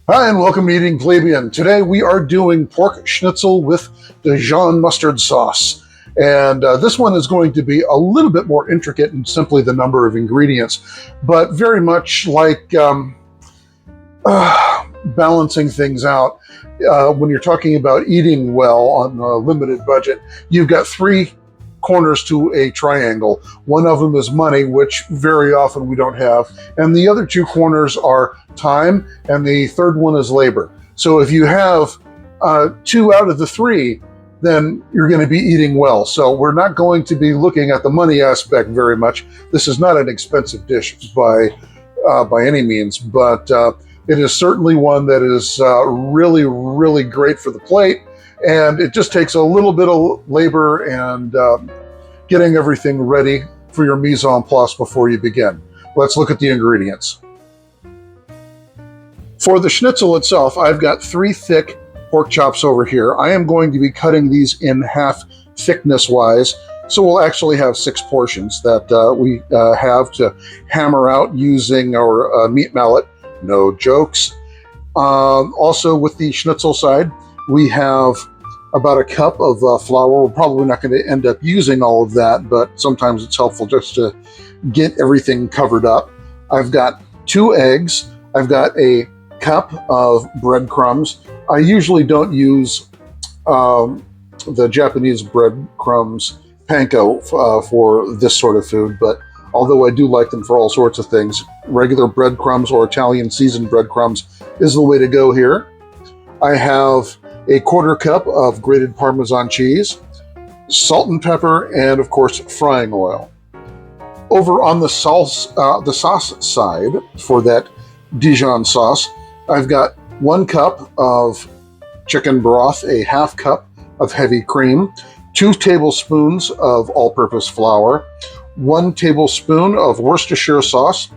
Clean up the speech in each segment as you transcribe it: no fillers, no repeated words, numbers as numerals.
Hi, and welcome to Eating Plebian. Today we are doing pork schnitzel with Dijon mustard sauce. And this one is going to be a little bit more intricate in simply the number of ingredients, but very much like balancing things out. When you're talking about eating well on a limited budget, you've got three corners to a triangle. One of them is money, which very often we don't have, and the other two corners are time, and the third one is labor. So if you have two out of the three, then you're going to be eating well. So we're not going to be looking at the money aspect very much. This is not an expensive dish by any means, but it is certainly one that is really, really great for the plate. And it just takes a little bit of labor and getting everything ready for your mise en place before you begin. Let's look at the ingredients. For the schnitzel itself, I've got 3 thick pork chops over here. I am going to be cutting these in half thickness-wise, so we'll actually have 6 portions that we have to hammer out using our meat mallet. No jokes. Also, with the schnitzel side, we have about a cup of flour. We're probably not going to end up using all of that, but sometimes it's helpful just to get everything covered up. I've got 2 eggs. I've got a cup of breadcrumbs. I usually don't use the Japanese breadcrumbs, panko, for this sort of food, but although I do like them for all sorts of things, regular breadcrumbs or Italian seasoned breadcrumbs is the way to go here. I have a 1/4 cup of grated Parmesan cheese, salt and pepper, and of course frying oil. Over on the sauce side, for that Dijon sauce, I've got 1 cup of chicken broth, a 1/2 cup of heavy cream, 2 tablespoons of all-purpose flour, 1 tablespoon of Worcestershire sauce,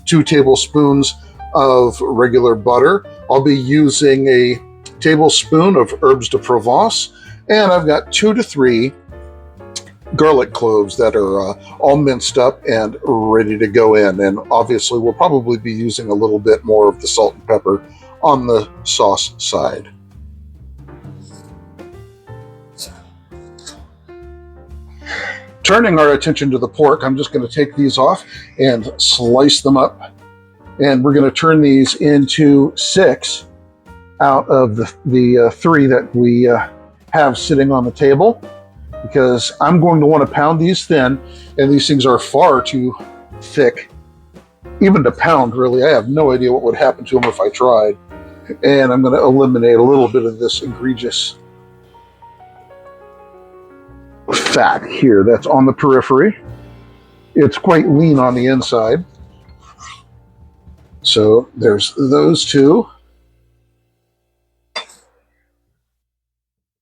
2 tablespoons of regular butter. I'll be using a tablespoon of Herbes de Provence, and I've got 2 to 3 garlic cloves that are all minced up and ready to go in. And obviously we'll probably be using a little bit more of the salt and pepper on the sauce side. Turning our attention to the pork, I'm just going to take these off and slice them up. And we're going to turn these into 6 out of the 3 that we have sitting on the table, because I'm going to want to pound these thin, and these things are far too thick even to pound, really. I have no idea what would happen to them if I tried. And I'm going to eliminate a little bit of this egregious fat here that's on the periphery. It's quite lean on the inside. So there's those 2.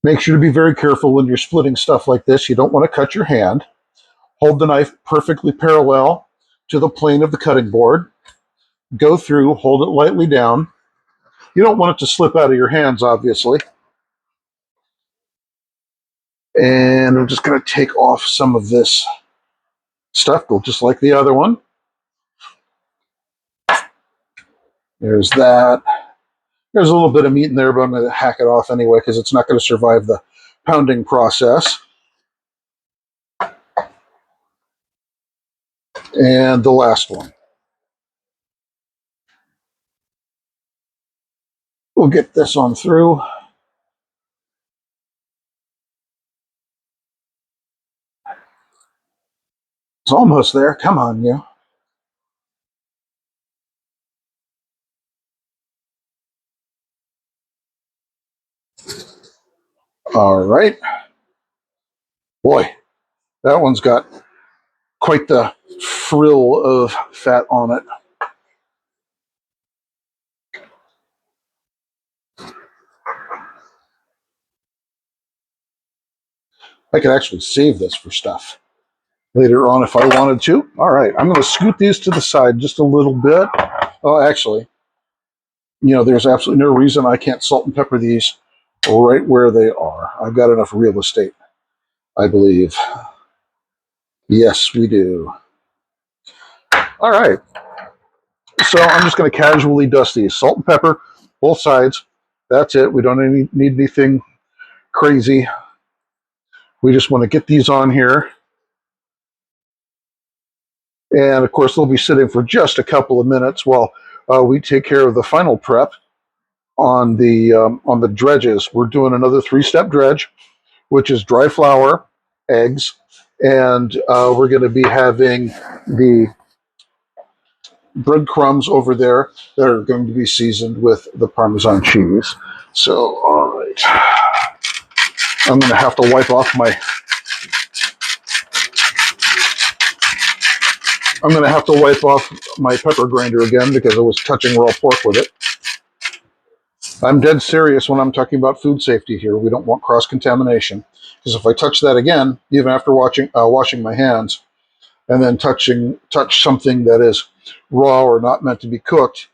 Make sure to be very careful when you're splitting stuff like this. You don't want to cut your hand. Hold the knife perfectly parallel to the plane of the cutting board. Go through, hold it lightly down. You don't want it to slip out of your hands, obviously. And I'm just going to take off some of this stuff, just like the other one. There's that. There's a little bit of meat in there, but I'm going to hack it off anyway because it's not going to survive the pounding process. And the last one. We'll get this on through. It's almost there. Come on, you. All right. Boy, that one's got quite the frill of fat on it. I could actually save this for stuff later on if I wanted to. All right, I'm going to scoot these to the side just a little bit. Oh, actually, there's absolutely no reason I can't salt and pepper these right where they are. I've got enough real estate, I believe. Yes, we do. All right. So I'm just going to casually dust these. Salt and pepper, both sides. That's it. We don't need anything crazy. We just want to get these on here. And of course, they'll be sitting for just a couple of minutes while we take care of the final prep on the dredges. We're doing another 3-step dredge, which is dry flour, eggs, and we're going to be having the breadcrumbs over there that are going to be seasoned with the Parmesan cheese. So, all right, I'm going to have to wipe off my. I'm going to have to wipe off my pepper grinder again because I was touching raw pork with it. I'm dead serious when I'm talking about food safety here. We don't want cross-contamination, because if I touch that again, even after washing my hands, and then touch something that is raw or not meant to be cooked,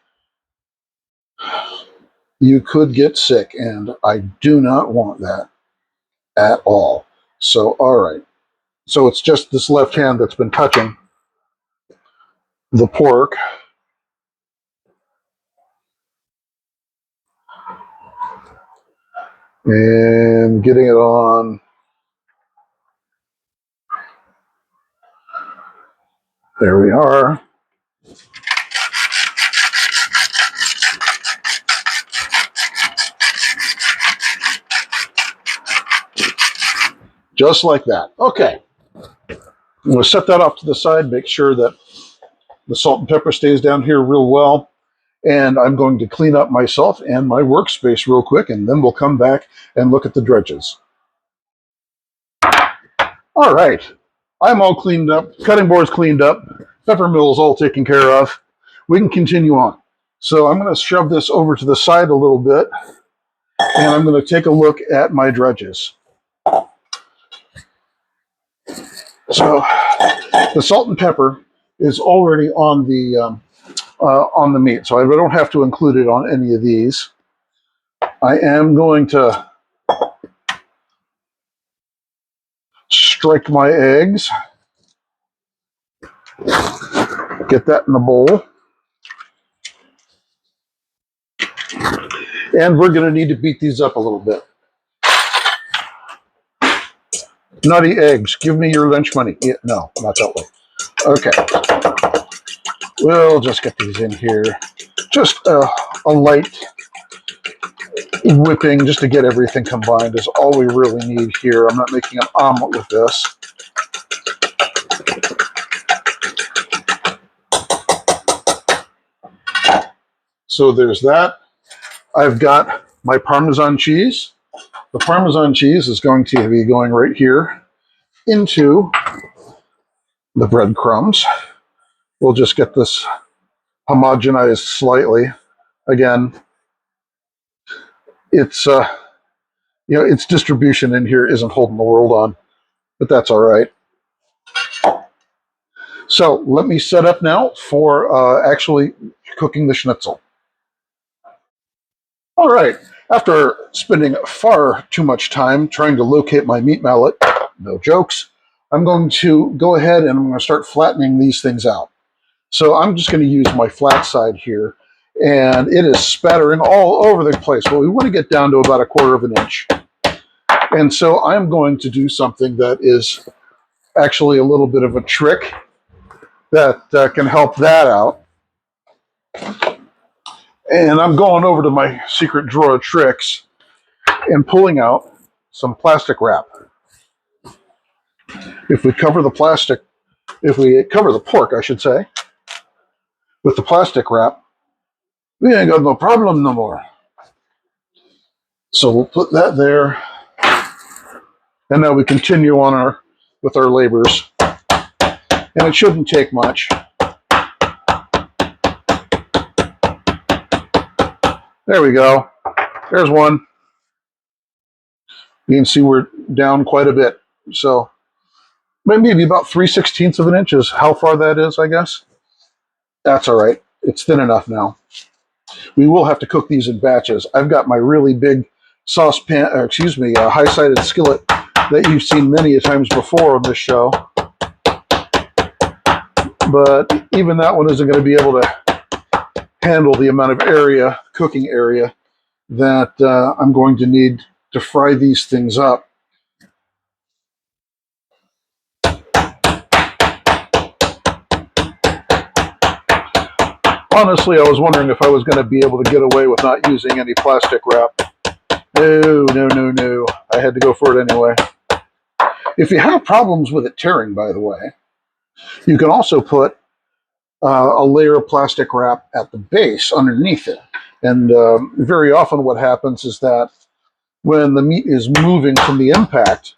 you could get sick, and I do not want that at all. So, all right. So it's just this left hand that's been touching the pork. And getting it on. There we are. Just like that. Okay. I'm going to set that off to the side, make sure that the salt and pepper stays down here real well. And I'm going to clean up myself and my workspace real quick, and then we'll come back and look at the dredges. All right. I'm all cleaned up. Cutting board's cleaned up. Pepper mill's all taken care of. We can continue on. So I'm going to shove this over to the side a little bit, and I'm going to take a look at my dredges. So the salt and pepper is already on the meat, so I don't have to include it on any of these. I am going to strike my eggs, get that in the bowl, and we're going to need to beat these up a little bit. Nutty eggs, give me your lunch money. Yeah, no, not that way. Okay, we'll just get these in here. Just a light whipping just to get everything combined is all we really need here. I'm not making an omelet with this. So there's that. I've got my Parmesan cheese. The Parmesan cheese is going to be going right here into the breadcrumbs. We'll just get this homogenized slightly. Again, it's its distribution in here isn't holding the world on, but that's all right. So let me set up now for actually cooking the schnitzel. All right. After spending far too much time trying to locate my meat mallet, no jokes, I'm going to go ahead and I'm going to start flattening these things out. So I'm just going to use my flat side here, and it is spattering all over the place. Well, we want to get down to about 1/4 of an inch. And so I'm going to do something that is actually a little bit of a trick that can help that out. And I'm going over to my secret drawer of tricks and pulling out some plastic wrap. If we cover the pork, I should say, with the plastic wrap, we ain't got no problem no more. So we'll put that there. And now we continue on with our labors. And it shouldn't take much. There we go. There's one. You can see we're down quite a bit. So maybe about 3/16 of an inch is how far that is, I guess. That's all right. It's thin enough now. We will have to cook these in batches. I've got my really big saucepan, high-sided skillet that you've seen many times before on this show. But even that one isn't going to be able to handle the amount of area, cooking area, that I'm going to need to fry these things up. Honestly, I was wondering if I was going to be able to get away with not using any plastic wrap. No. I had to go for it anyway. If you have problems with it tearing, by the way, you can also put a layer of plastic wrap at the base underneath it. And very often what happens is that when the meat is moving from the impact,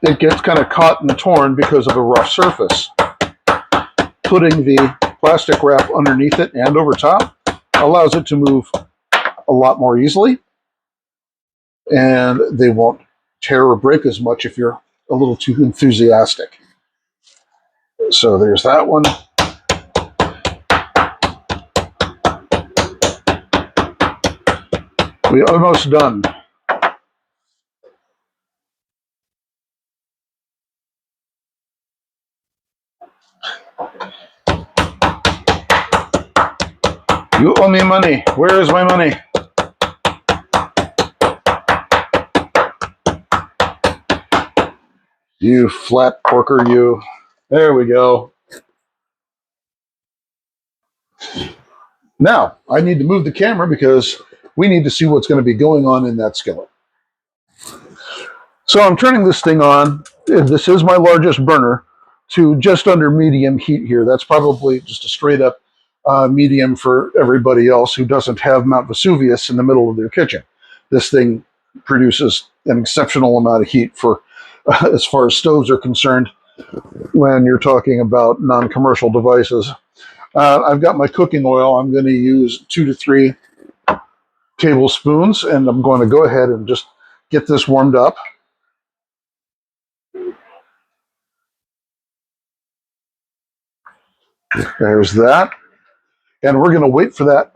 it gets kind of caught and torn because of a rough surface. Putting the plastic wrap underneath it and over top allows it to move a lot more easily, and they won't tear or break as much if you're a little too enthusiastic. So there's that one. We're almost done. You owe me money. Where is my money? You flat porker, you. There we go. Now, I need to move the camera because we need to see what's going to be going on in that skillet. So I'm turning this thing on. This is my largest burner to just under medium heat here. That's probably just a straight up medium for everybody else who doesn't have Mount Vesuvius in the middle of their kitchen. This thing produces an exceptional amount of heat for as far as stoves are concerned when you're talking about non-commercial devices. I've got my cooking oil. I'm going to use 2 to 3 tablespoons, and I'm going to go ahead and just get this warmed up. There's that. And we're going to wait for that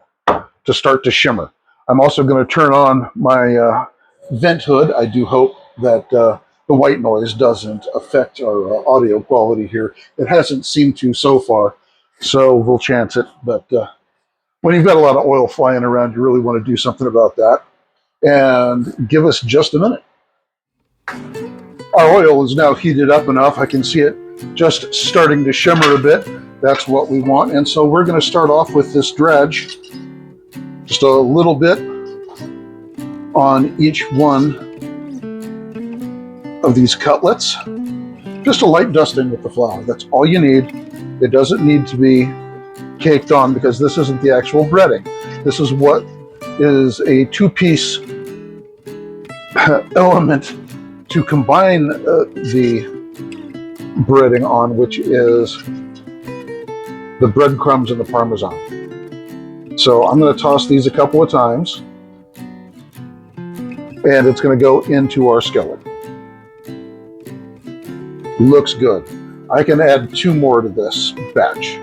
to start to shimmer. I'm also going to turn on my vent hood. I do hope that the white noise doesn't affect our audio quality here. It hasn't seemed to so far, so we'll chance it. But when you've got a lot of oil flying around, you really want to do something about that. And give us just a minute. Our oil is now heated up enough. I can see it just starting to shimmer a bit. That's what we want. And so we're going to start off with this dredge, just a little bit on each one of these cutlets. Just a light dusting with the flour. That's all you need. It doesn't need to be caked on because this isn't the actual breading. This is what is a 2-piece element to combine the breading on, which is the breadcrumbs and the Parmesan. So I'm going to toss these a couple of times, and it's going to go into our skillet. Looks good. I can add 2 more to this batch.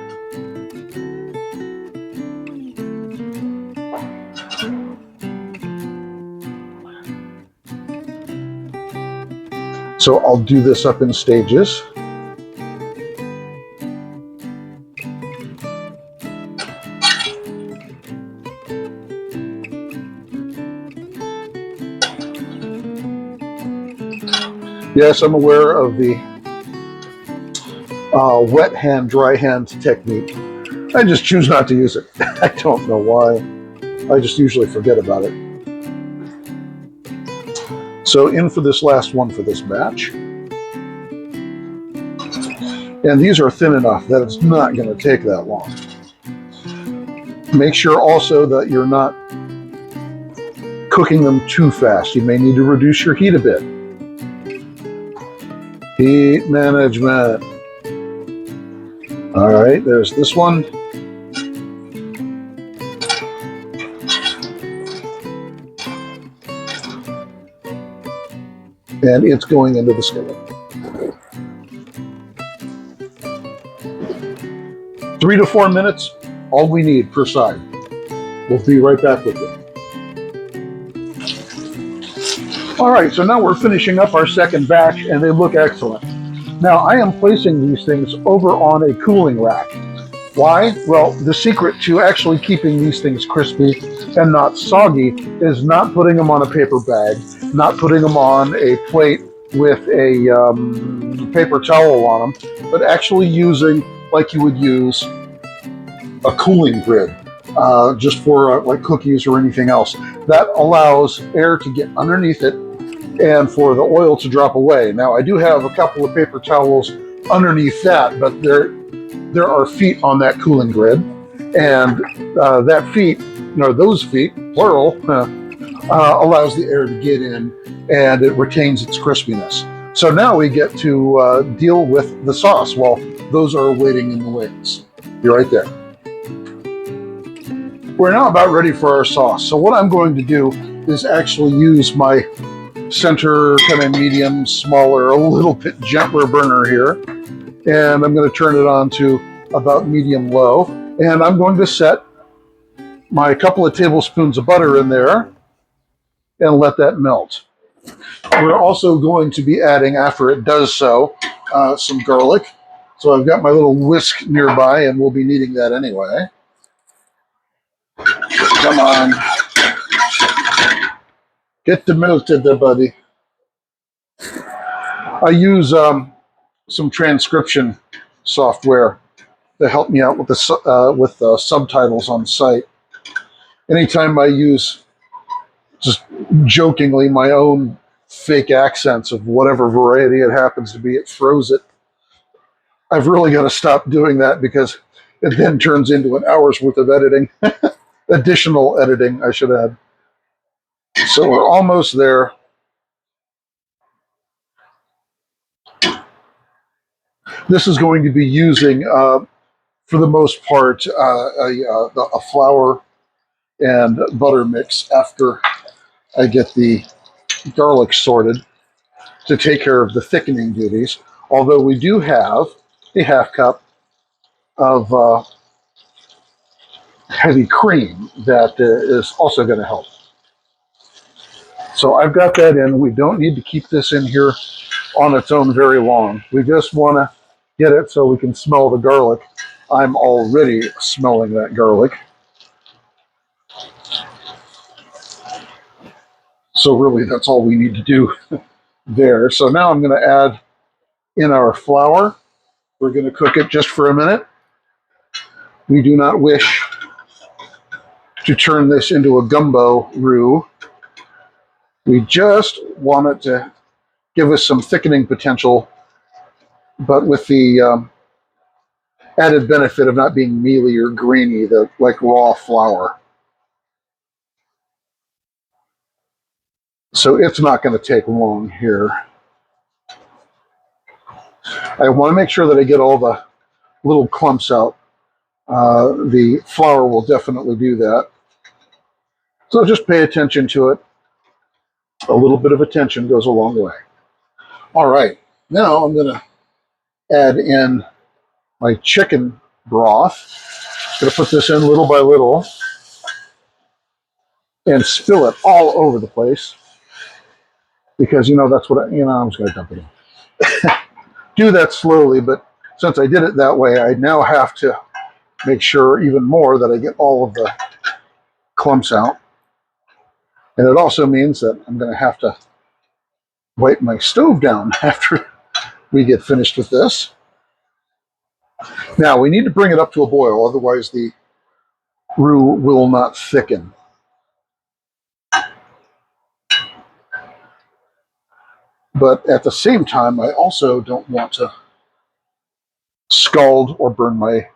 So I'll do this up in stages. Yes, I'm aware of the wet hand, dry hand technique. I just choose not to use it. I don't know why. I just usually forget about it. So in for this last one for this batch. And these are thin enough that it's not going to take that long. Make sure also that you're not cooking them too fast. You may need to reduce your heat a bit. Heat management. All right, there's this one. And it's going into the skillet. 3 to 4 minutes, all we need per side. We'll be right back with you. All right, so now we're finishing up our second batch, and they look excellent. Now, I am placing these things over on a cooling rack. Why? Well, the secret to actually keeping these things crispy and not soggy is not putting them on a paper bag, not putting them on a plate with a paper towel on them, but actually using, like you would use a cooling grid, just for like cookies or anything else. That allows air to get underneath it and for the oil to drop away. Now, I do have a couple of paper towels underneath that, but there are feet on that cooling grid, and that feet, or those feet, plural, allows the air to get in, and it retains its crispiness. So now we get to deal with the sauce while those are waiting in the wings. You're right there. We're now about ready for our sauce. So what I'm going to do is actually use my center, kind of medium, smaller, a little bit gentler burner here. And I'm going to turn it on to about medium low. And I'm going to set my couple of tablespoons of butter in there and let that melt. We're also going to be adding, after it does so, some garlic. So I've got my little whisk nearby, and we'll be needing that anyway. Come on. Get the melted there, buddy. I use some transcription software to help me out with the subtitles on the site. Anytime I use, just jokingly, my own fake accents of whatever variety it happens to be, it throws it. I've really got to stop doing that because it then turns into an hour's worth of editing. Additional editing, I should add. So we're almost there. This is going to be using, for the most part, a flour and butter mix after I get the garlic sorted to take care of the thickening duties. Although we do have a half cup of heavy cream that is also going to help. So I've got that in. We don't need to keep this in here on its own very long. We just want to get it so we can smell the garlic. I'm already smelling that garlic. So really, that's all we need to do there. So now I'm going to add in our flour. We're going to cook it just for a minute. We do not wish to turn this into a gumbo roux. We just want it to give us some thickening potential, but with the added benefit of not being mealy or grainy, like raw flour. So it's not going to take long here. I want to make sure that I get all the little clumps out. The flour will definitely do that. So just pay attention to it. A little bit of attention goes a long way. All right, now I'm going to add in my chicken broth. I'm going to put this in little by little and spill it all over the place because, that's what I'm just going to dump it in. Do that slowly, but since I did it that way, I now have to make sure even more that I get all of the clumps out. And it also means that I'm going to have to wipe my stove down after we get finished with this. Now, we need to bring it up to a boil, otherwise the roux will not thicken. But at the same time, I also don't want to scald or burn my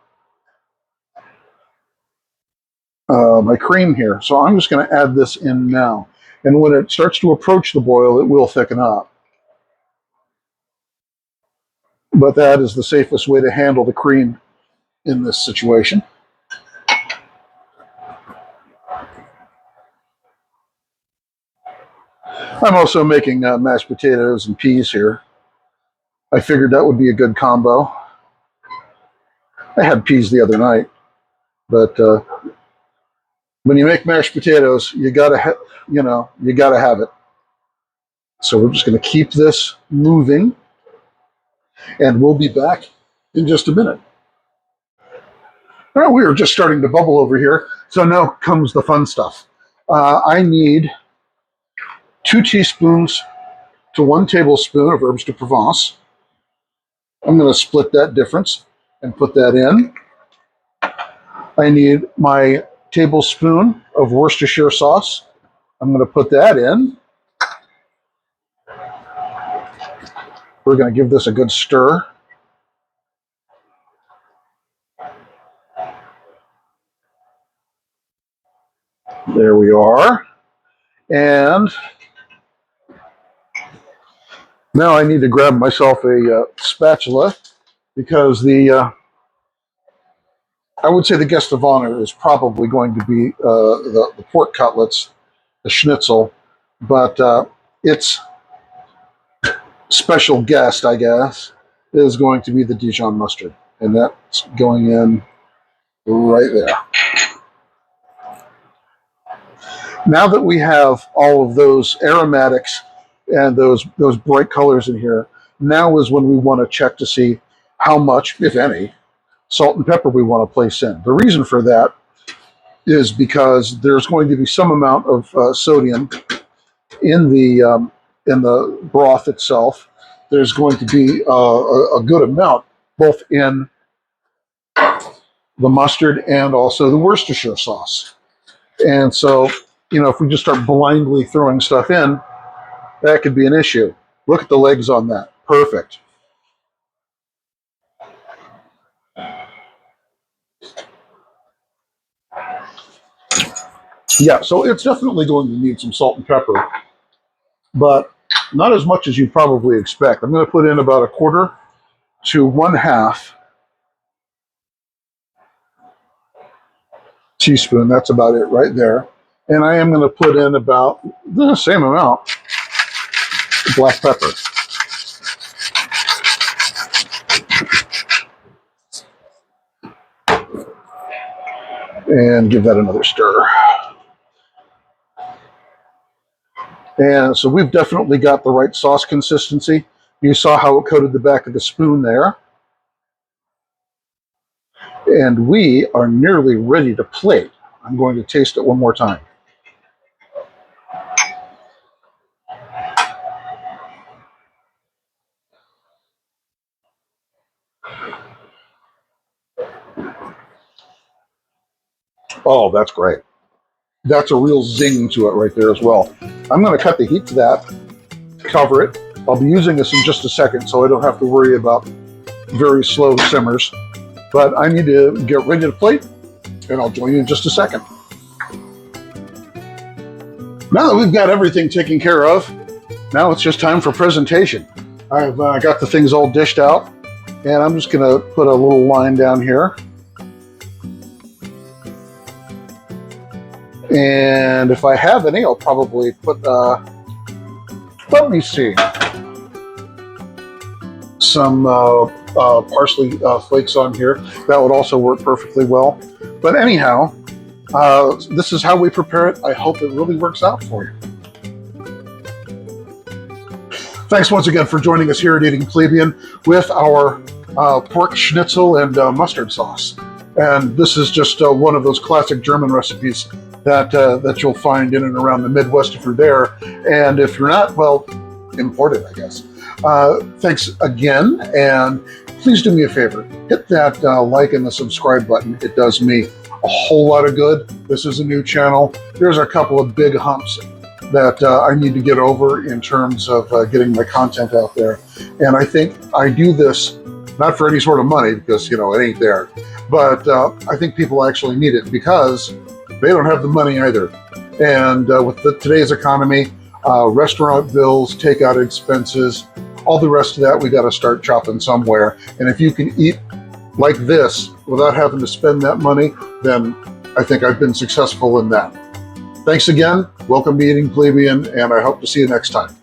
my cream here. So I'm just going to add this in now. And when it starts to approach the boil, it will thicken up. But that is the safest way to handle the cream in this situation. I'm also making mashed potatoes and peas here. I figured that would be a good combo. I had peas the other night, but when you make mashed potatoes, you gotta have it. So we're just going to keep this moving, and we'll be back in just a minute. Well, we are just starting to bubble over here, so now comes the fun stuff. I need 2 teaspoons to 1 tablespoon of Herbes de Provence. I'm going to split that difference and put that in. I need my tablespoon of Worcestershire sauce. I'm going to put that in. We're going to give this a good stir. There we are. And now I need to grab myself a spatula because I would say the guest of honor is probably going to be the pork cutlets, the Schnitzel, but its special guest, I guess, is going to be the Dijon mustard, and that's going in right there. Now that we have all of those aromatics and those bright colors in here, now is when we want to check to see how much, if any, salt and pepper we want to place in. The reason for that is because there's going to be some amount of sodium in the broth itself. There's going to be a good amount both in the mustard and also the Worcestershire sauce. And so, if we just start blindly throwing stuff in, that could be an issue. Look at the legs on that. Perfect. Yeah, so it's definitely going to need some salt and pepper, but not as much as you probably expect. I'm going to put in about 1/4 to 1/2 teaspoon. That's about it right there. And I am going to put in about the same amount of black pepper. And give that another stir. And so we've definitely got the right sauce consistency. You saw how it coated the back of the spoon there. And we are nearly ready to plate. I'm going to taste it one more time. Oh, that's great. That's a real zing to it right there as well. I'm going to cut the heat to that, cover it. I'll be using this in just a second, so I don't have to worry about very slow simmers. But I need to get ready to plate, and I'll join you in just a second. Now that we've got everything taken care of, now it's just time for presentation. I've got the things all dished out, and I'm just going to put a little line down here. And if I have any, I'll probably put, let me see, some parsley flakes on here. That would also work perfectly well. But anyhow, this is how we prepare it. I hope it really works out for you. Thanks once again for joining us here at Eating Plebian with our pork schnitzel and mustard sauce. And this is just one of those classic German recipes that you'll find in and around the Midwest if you're there. And if you're not, well, imported, I guess. Thanks again, and please do me a favor. Hit that like and the subscribe button. It does me a whole lot of good. This is a new channel. There's a couple of big humps that I need to get over in terms of getting my content out there. And I think I do this not for any sort of money, because, it ain't there. But I think people actually need it because they don't have the money either. And with today's economy, restaurant bills, takeout expenses, all the rest of that, we got to start chopping somewhere. And if you can eat like this without having to spend that money, then I think I've been successful in that. Thanks again. Welcome to Eating Plebian, and I hope to see you next time.